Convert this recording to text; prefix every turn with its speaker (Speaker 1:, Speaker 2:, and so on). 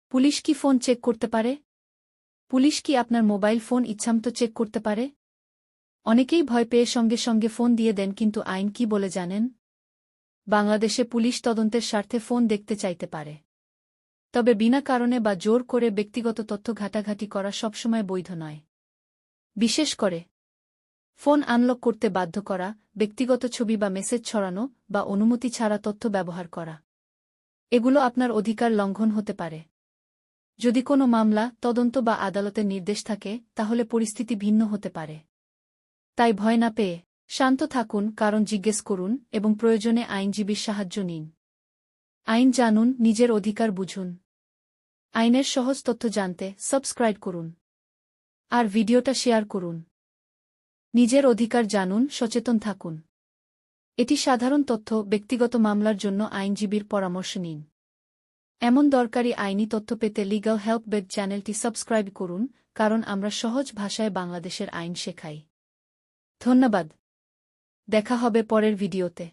Speaker 1: Police কি phone check করতে পারে? পুলিশ কি আপনার মোবাইল ফোন ইচ্ছামতো চেক করতে পারে? অনেকেই ভয় পেয়ে সঙ্গে সঙ্গে ফোন দিয়ে দেন, কিন্তু আইন কি বলে জানেন? বাংলাদেশে পুলিশ তদন্তের স্বার্থে ফোন দেখতে চাইতে পারে। তবে বিনা কারণে বা জোর করে ব্যক্তিগত তথ্য ঘাটাঘাটি করা সবসময় বৈধ নয়। বিশেষ করে ফোন আনলক করতে বাধ্য করা, ব্যক্তিগত ছবি বা মেসেজ ছড়ানো বা অনুমতি ছাড়া তথ্য ব্যবহার করা। এগুলো আপনার অধিকার লঙ্ঘন হতে পারে। যদি কোনো মামলা, তদন্ত বা আদালতের নির্দেশ থাকে, তাহলে পরিস্থিতি ভিন্ন হতে পারে। তাই ভয় না পেয়ে শান্ত থাকুন, কারণ জিজ্ঞেস করুন এবং প্রয়োজনে আইনজীবীর সাহায্য নিন। আইন জানুন, নিজের অধিকার বুঝুন। আইনের সহজ তথ্য জানতে সাবস্ক্রাইব করুন আর ভিডিওটা শেয়ার করুন। নিজের অধিকার জানুন, সচেতন থাকুন। এটি সাধারণ তথ্য, ব্যক্তিগত মামলার জন্য আইনজীবীর পরামর্শ নিন। এমন দরকারি আইনি তথ্য পেতে লিগ্যাল হেল্প বেড চ্যানেলটি সাবস্ক্রাইব করুন, কারণ আমরা সহজ ভাষায় বাংলাদেশের আইন শেখাই। ধন্যবাদ। দেখা হবে পরের ভিডিওতে।